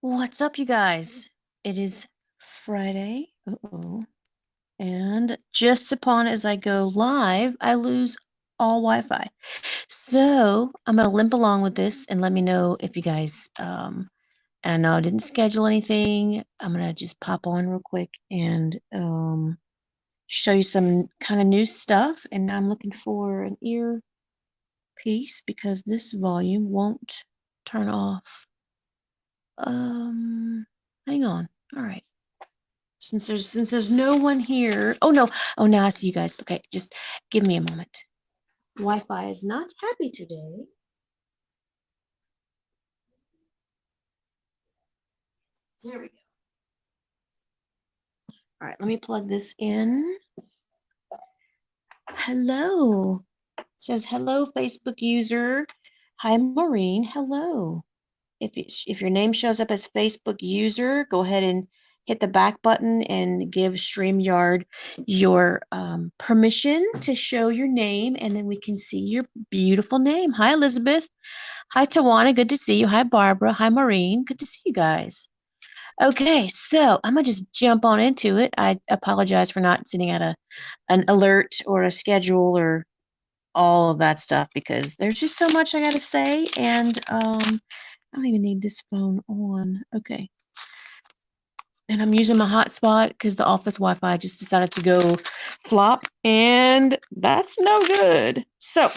What's up, you guys? It is Friday. And just upon as I go live, I lose all Wi-Fi. So I'm gonna limp along with this and let me know if you guys and I know I didn't schedule anything. I'm gonna just pop on real quick and show you some kind of new stuff. And I'm looking for an earpiece because this volume won't turn off. Hang on. All right. Since there's no one here. Oh no. Oh, now I see you guys. Okay, just give me a moment. Wi-Fi is not happy today. There we go. All right, let me plug this in. Hello. It says hello, Facebook user. Hi, Maureen. Hello. If your name shows up as Facebook user, go ahead and hit the back button and give StreamYard your permission to show your name, and then we can see your beautiful name. Hi, Elizabeth. Hi, Tawana. Good to see you. Hi, Barbara. Hi, Maureen. Good to see you guys. Okay, so I'm gonna just jump on into it. I apologize for not sending out an alert or a schedule or all of that stuff because there's just so much I gotta say, and I don't even need this phone on. Okay. And I'm using my hotspot because the office Wi-Fi just decided to go flop, and that's no good. So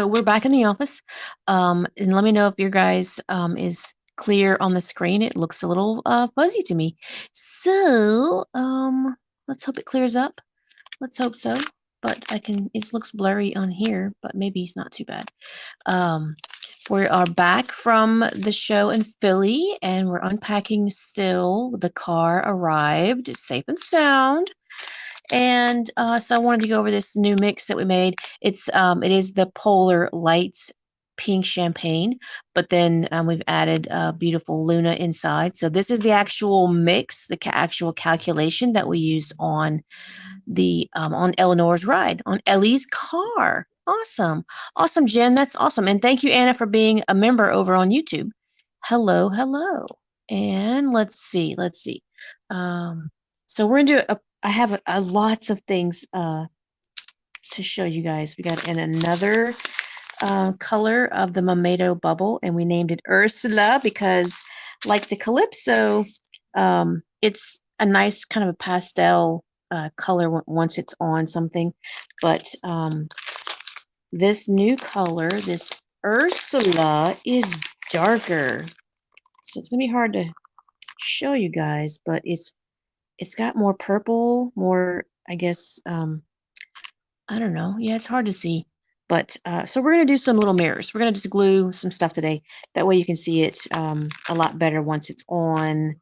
we're back in the office. And let me know if your guys is clear on the screen. It looks a little fuzzy to me. So let's hope it clears up. Let's hope so. But it looks blurry on here, but maybe it's not too bad. We are back from the show in Philly, and we're unpacking still. The car arrived safe and sound. And so I wanted to go over this new mix that we made. It is the Polar Lights pink champagne, but then we've added beautiful Luna inside. So this is the actual mix, the actual calculation that we use on on Eleanor's ride, on Ellie's car. Awesome. Awesome, Jen. That's awesome. And thank you, Anna, for being a member over on YouTube. Hello, hello. And let's see. So we're going to do I have lots of things to show you guys. We got in another color of the Momento bubble, and we named it Ursula because, like the Calypso, it's a nice kind of a pastel color once it's on something. But this new color, this Ursula, is darker. So it's going to be hard to show you guys, but it's got more purple, more, I guess, I don't know. Yeah, it's hard to see. But so we're going to do some little mirrors. We're going to just glue some stuff today. That way you can see it a lot better once it's on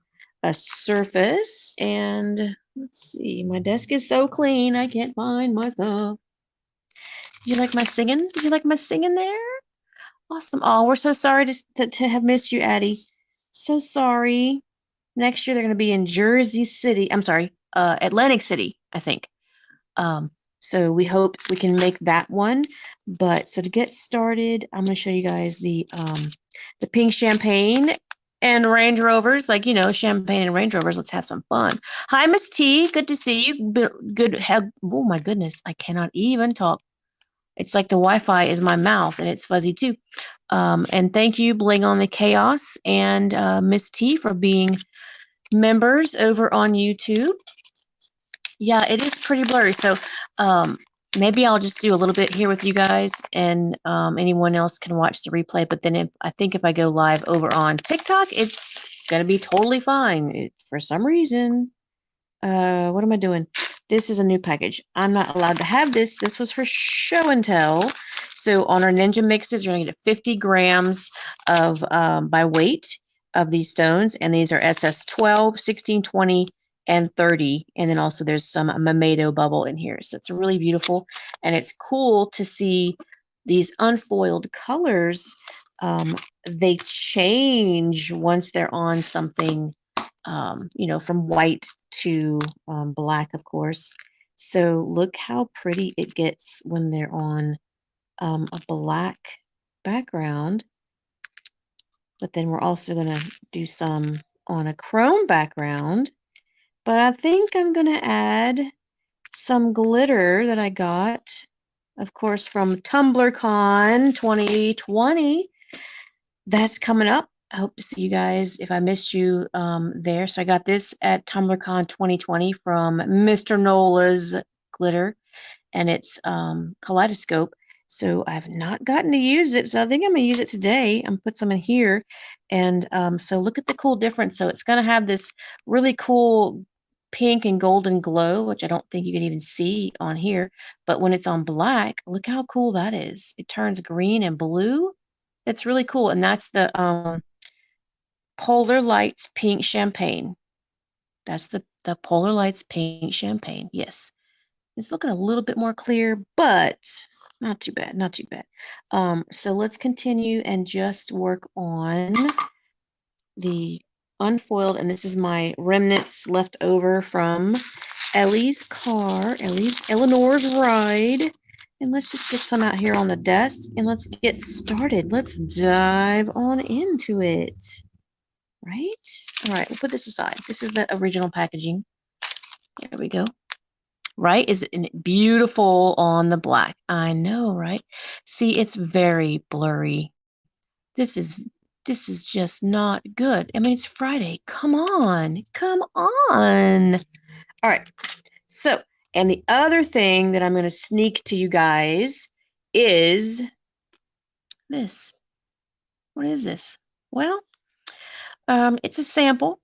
a surface. And let's see, my desk is so clean, I can't find myself. Did you like my singing? Did you like my singing there? Awesome. Oh, we're so sorry to have missed you, Addie. So sorry. Next year they're going to be in Jersey City. I'm sorry, Atlantic City, I think. So we hope we can make that one. But so to get started, I'm going to show you guys the pink champagne and Range Rovers. Like, champagne and Range Rovers. Let's have some fun. Hi, Miss T. Good to see you. Oh, my goodness. I cannot even talk. It's like the Wi-Fi is my mouth, and it's fuzzy too. And thank you, Bling on the Chaos, and Miss T for being members over on YouTube. Yeah, it is pretty blurry. So maybe I'll just do a little bit here with you guys, and anyone else can watch the replay. But then I think if I go live over on TikTok, it's going to be totally fine. For some reason, what am I doing? This is a new package. I'm not allowed to have this. This was for show and tell. So on our Ninja mixes, you're going to get 50 grams of by weight of these stones. And these are SS12, 16, 20, and 30. And then also there's some Momento bubble in here. So it's really beautiful. And it's cool to see these unfoiled colors. They change once they're on something, from white to black, of course. So look how pretty it gets when they're on a black background. But then we're also going to do some on a chrome background. But I think I'm going to add some glitter that I got, of course, from TumblerCon 2020. That's coming up. I hope to see you guys if I missed you there. So I got this at TumblerCon 2020 from Mr. Nola's glitter, and it's kaleidoscope. So I've not gotten to use it. So I think I'm going to use it today. I'm going to put some in here. And so look at the cool difference. So it's going to have this really cool pink and golden glow, which I don't think you can even see on here. But when it's on black, look how cool that is. It turns green and blue. It's really cool. And that's the Polar Lights Pink Champagne. That's the Polar Lights Pink Champagne. Yes. It's looking a little bit more clear, but not too bad, not too bad. So let's continue and just work on the unfoiled, and this is my remnants left over from Ellie's car, Eleanor's ride. And let's just get some out here on the desk and let's get started. Let's dive on into it. Right? All right, we'll put this aside. This is the original packaging. There we go. Right? Is it beautiful on the black? I know, right? See, it's very blurry. This is just not good. I mean, it's Friday. Come on. Come on. All right. So, and the other thing that I'm going to sneak to you guys is this. What is this? Well, it's a sample.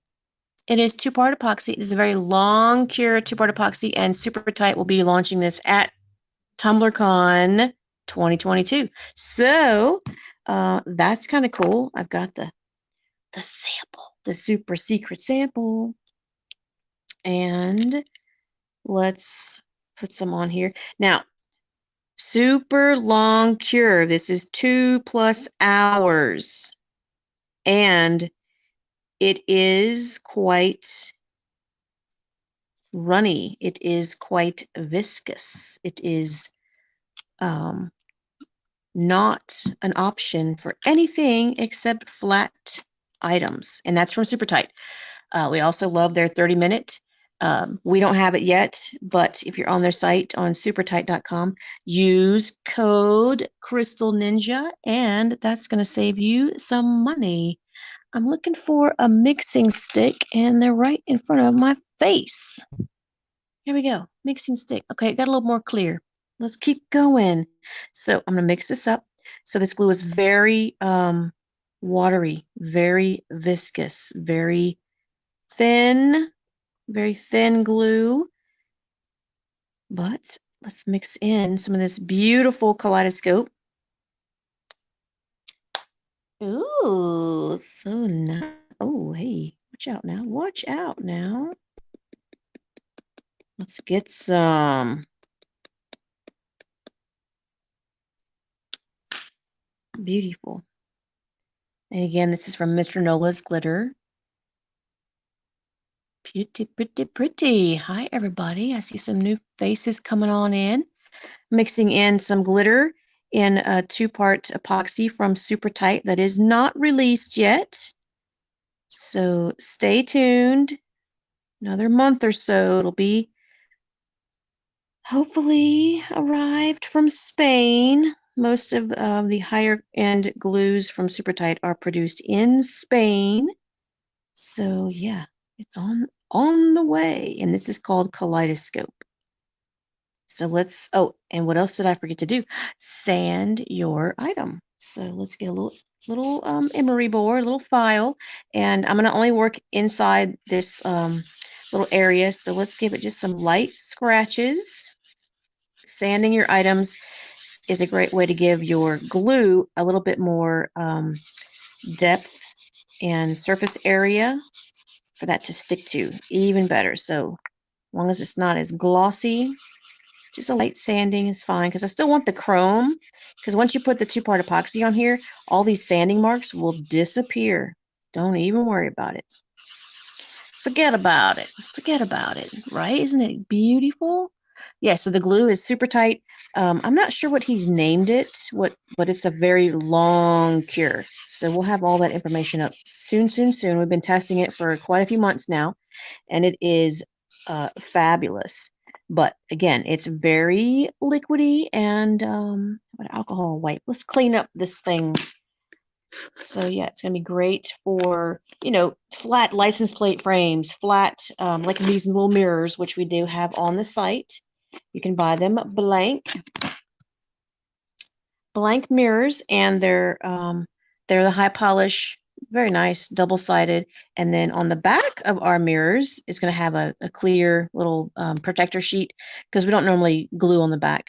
It is two-part epoxy. It is a very long cure two-part epoxy, and Super Tight will be launching this at TumblerCon 2022. So that's kind of cool. I've got the sample, the super secret sample. And let's put some on here. Now, super long cure. This is 2+ hours. And it is quite runny. It is quite viscous. It is not an option for anything except flat items. And that's from Super Tight. We also love their 30-minute. We don't have it yet, but if you're on their site on supertight.com, use code Crystal Ninja, and that's going to save you some money. I'm looking for a mixing stick, and they're right in front of my face. Here we go. Mixing stick. Okay, it got a little more clear. Let's keep going. So I'm going to mix this up. So this glue is very watery, very viscous, very thin glue. But let's mix in some of this beautiful kaleidoscope. Ooh, so nice. Oh, hey, watch out now. Watch out now. Let's get some. Beautiful. And again, this is from Mr. Nola's glitter. Pretty, pretty, pretty. Hi, everybody. I see some new faces coming on in. Mixing in some glitter in a two-part epoxy from Super Tight that is not released yet. So stay tuned. Another month or so. It'll be hopefully arrived from Spain. Most of the higher end glues from Super Tight are produced in Spain. So yeah, it's on the way. And this is called Kaleidoscope. So let's, oh, and what else did I forget to do? Sand your item. So let's get a little emery board, a little file, and I'm gonna only work inside this little area. So let's give it just some light scratches. Sanding your items is a great way to give your glue a little bit more depth and surface area for that to stick to even better. So as long as it's not as glossy, just a light sanding is fine, because I still want the chrome, because once you put the two-part epoxy on here, all these sanding marks will disappear. Don't even worry about it. Forget about it. Forget about it, right? Isn't it beautiful? Yeah, so the glue is super tight. I'm not sure what he's named it, but it's a very long cure. So we'll have all that information up soon, soon, soon. We've been testing it for quite a few months now, and it is fabulous. But again, it's very liquidy and what alcohol wipe. Let's clean up this thing. So yeah, it's gonna be great for, you know, flat license plate frames, flat like these little mirrors, which we do have on the site. You can buy them blank mirrors, and they're the high polish, very nice, double-sided. And then on the back of our mirrors, it's going to have a clear little protector sheet because we don't normally glue on the back.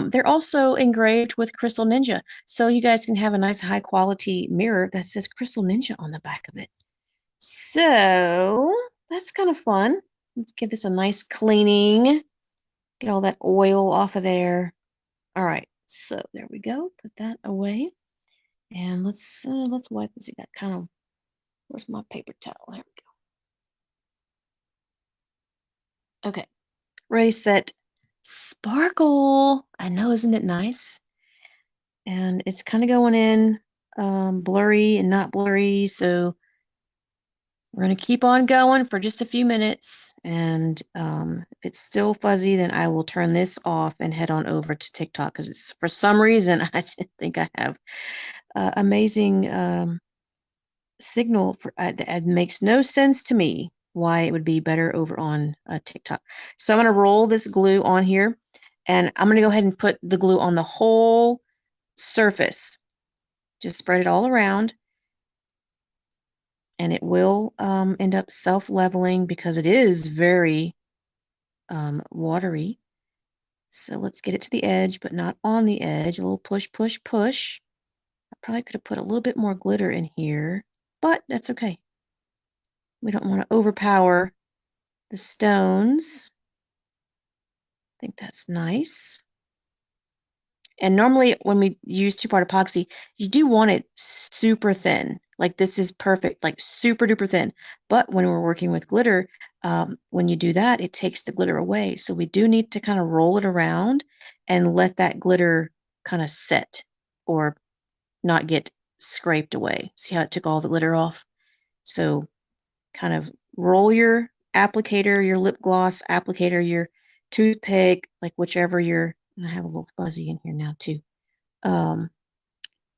They're also engraved with Crystal Ninja, so you guys can have a nice high-quality mirror that says Crystal Ninja on the back of it. So that's kind of fun. Let's give this a nice cleaning. Get all that oil off of there. All right, so there we go. Put that away, and let's wipe this. That kind of, where's my paper towel? There we go. Okay, ready, set, sparkle. I know, isn't it nice? And it's kind of going in blurry and not blurry, so we're going to keep on going for just a few minutes, and if it's still fuzzy, then I will turn this off and head on over to TikTok, because it's, for some reason, I just think I have amazing signal for that makes no sense to me why it would be better over on TikTok. So I'm going to roll this glue on here, and I'm going to go ahead and put the glue on the whole surface. Just spread it all around, and it will end up self-leveling because it is very watery. So let's get it to the edge, but not on the edge. A little push, push, push. I probably could have put a little bit more glitter in here, but that's okay. We don't want to overpower the stones. I think that's nice. And normally when we use two-part epoxy, you do want it super thin. Like this is perfect, like super duper thin. But when we're working with glitter, when you do that, it takes the glitter away. So we do need to kind of roll it around and let that glitter kind of set or not get scraped away. See how it took all the glitter off? So kind of roll your applicator, your lip gloss applicator, your toothpick, like whichever you're, I have a little fuzzy in here now too.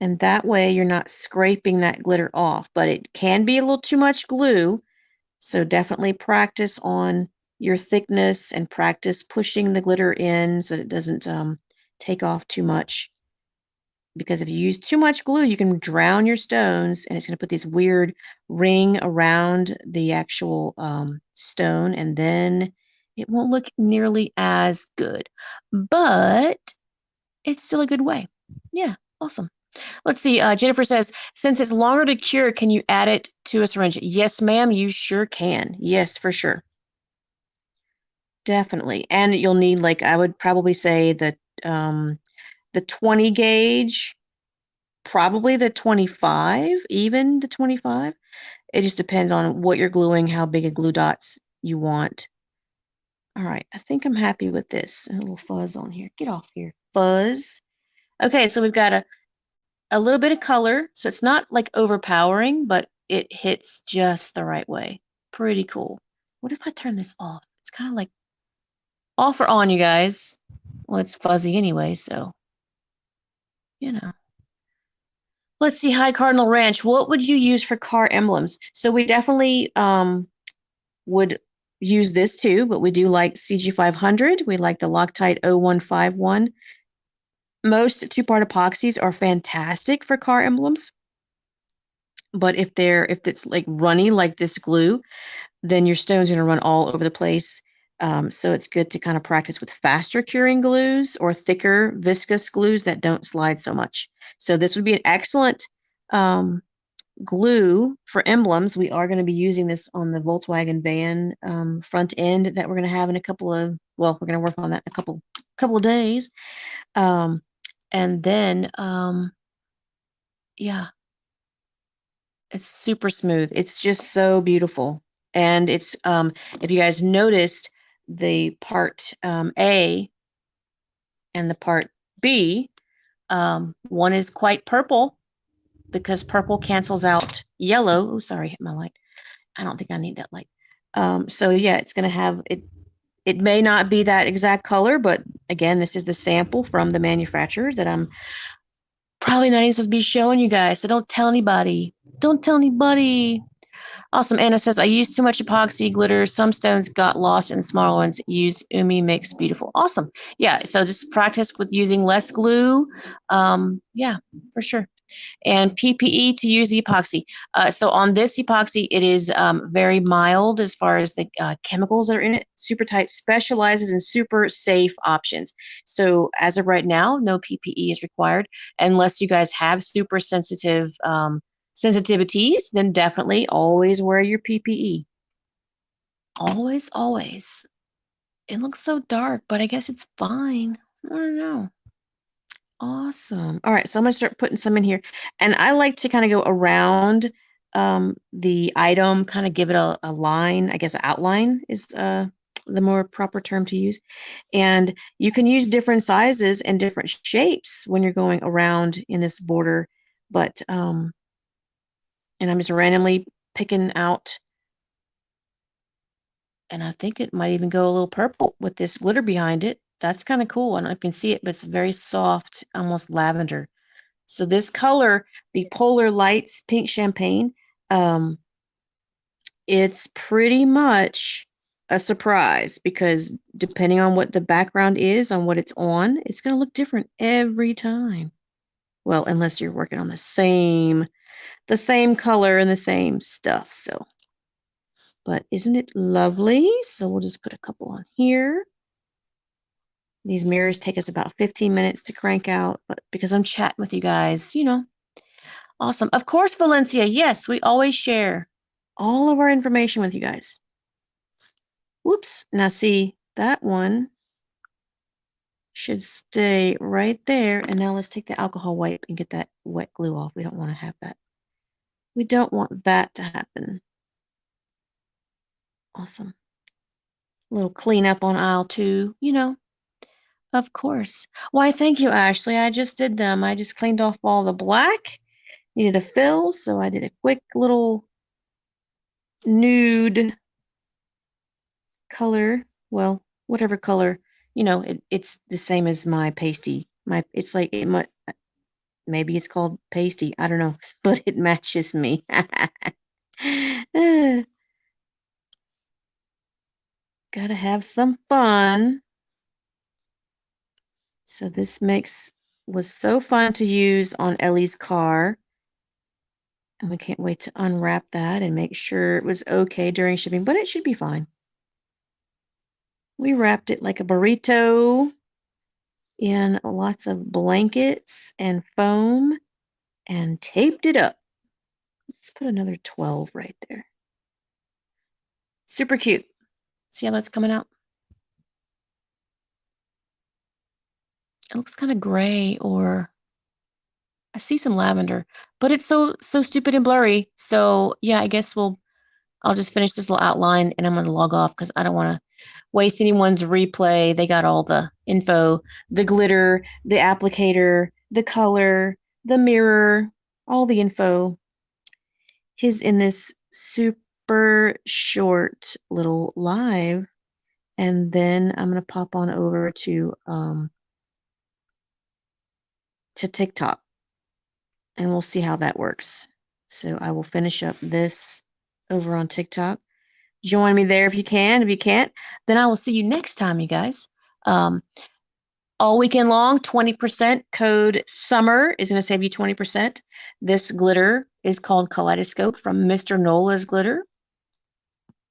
And that way you're not scraping that glitter off, but it can be a little too much glue. So definitely practice on your thickness and practice pushing the glitter in so that it doesn't take off too much. Because if you use too much glue, you can drown your stones, and it's going to put this weird ring around the actual stone, and then it won't look nearly as good. But it's still a good way. Yeah, awesome. Let's see. Jennifer says, since it's longer to cure, can you add it to a syringe? Yes, ma'am, you sure can. Yes, for sure. Definitely. And you'll need, like, I would probably say that the 20 gauge, probably the 25, even the 25. It just depends on what you're gluing, how big a glue dots you want. All right, I think I'm happy with this. A little fuzz on here. Get off here, fuzz. Okay, so we've got a little bit of color, so it's not like overpowering, but it hits just the right way. Pretty cool. What if I turn this off? It's kind of like off or on, you guys. Well, it's fuzzy anyway, so, you know. Let's see, High Cardinal Ranch. What would you use for car emblems? So we definitely would use this too, but we do like CG500. We like the Loctite 0151. Most two-part epoxies are fantastic for car emblems, but if it's like runny like this glue, then your stone's going to run all over the place. So it's good to kind of practice with faster curing glues or thicker viscous glues that don't slide so much. So this would be an excellent glue for emblems. We are going to be using this on the Volkswagen van front end that we're going to have in a couple of, well, we're going to work on that in a couple of days. And then, yeah, it's super smooth. It's just so beautiful. And it's, if you guys noticed, the part A and the part B. One is quite purple because purple cancels out yellow. Oh, sorry, hit my light. I don't think I need that light. So yeah, it's going to have it. It may not be that exact color, but again, this is the sample from the manufacturer that I'm probably not even supposed to be showing you guys. So don't tell anybody. Don't tell anybody. Awesome. Anna says, I used too much epoxy glitter. Some stones got lost in smaller ones. Use Umi Mix. Beautiful. Awesome. Yeah. So just practice with using less glue. Yeah, for sure. And PPE to use the epoxy. So on this epoxy, it is very mild as far as the chemicals that are in it. Super Tight specializes in super safe options. So as of right now, no PPE is required unless you guys have super sensitive sensitivities. Then definitely always wear your PPE. Always, always. It looks so dark, but I guess it's fine. I don't know. Awesome. All right, so I'm gonna start putting some in here. And I like to kind of go around the item, kind of give it a line. I guess outline is the more proper term to use. And you can use different sizes and different shapes when you're going around in this border. But and I'm just randomly picking out, and I think it might even go a little purple with this glitter behind it. That's kind of cool. I don't know if you can see it, but it's very soft, almost lavender. So this color, the Polar Lights Pink Champagne, it's pretty much a surprise because depending on what the background is, on what it's on, it's going to look different every time. Well, unless you're working on the same color and the same stuff. So, but isn't it lovely? So we'll just put a couple on here. These mirrors take us about 15 minutes to crank out, but because I'm chatting with you guys, awesome. Of course, Valencia. Yes, we always share all of our information with you guys. Whoops. Now see, that one should stay right there. And now let's take the alcohol wipe and get that wet glue off. We don't want to have that. We don't want that to happen. Awesome. A little cleanup on aisle 2, of course. Why, thank you, Ashley. I just did them. I just cleaned off all the black. Needed a fill, so I did a quick little nude color. Well, whatever color, it's the same as my pasty. It's like maybe it's called pasty. I don't know, but it matches me. Gotta have some fun. So this mix was so fun to use on Ellie's car. And we can't wait to unwrap that and make sure it was okay during shipping, but it should be fine. We wrapped it like a burrito in lots of blankets and foam and taped it up. Let's put another 12 right there. Super cute. See how that's coming out? It looks kind of gray, or I see some lavender, but it's so stupid and blurry. So yeah, I guess I'll just finish this little outline and I'm going to log off because I don't want to waste anyone's replay. They got all the info, the glitter, the applicator, the color, the mirror, all the info is in this super short little live. And then I'm going to pop on over to TikTok and we'll see how that works. So I will finish up this over on TikTok. Join me there if you can. If you can't, then I will see you next time, you guys. All weekend long, 20% code SUMMER is going to save you 20%. This glitter is called Kaleidoscope from Mr. Nola's Glitter.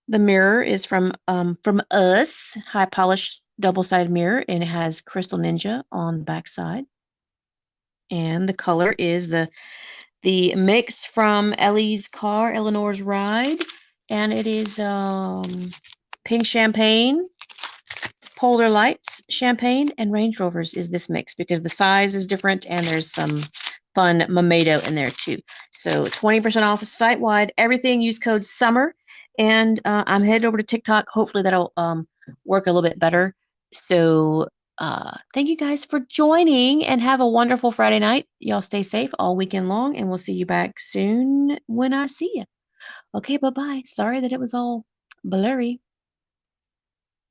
The mirror is from us, high polished double-sided mirror, and it has Crystal Ninja on the back side. And the color is the mix from Ellie's car, Eleanor's ride, and it is pink champagne, Polar Lights champagne, and Range Rovers is this mix because the size is different and there's some fun Mamato in there too. So 20% off site wide everything. Use code SUMMER, and I'm headed over to TikTok. Hopefully that'll work a little bit better. So thank you guys for joining and have a wonderful Friday night. Y'all stay safe all weekend long, and we'll see you back soon when I see you. Okay, bye bye. Sorry that it was all blurry.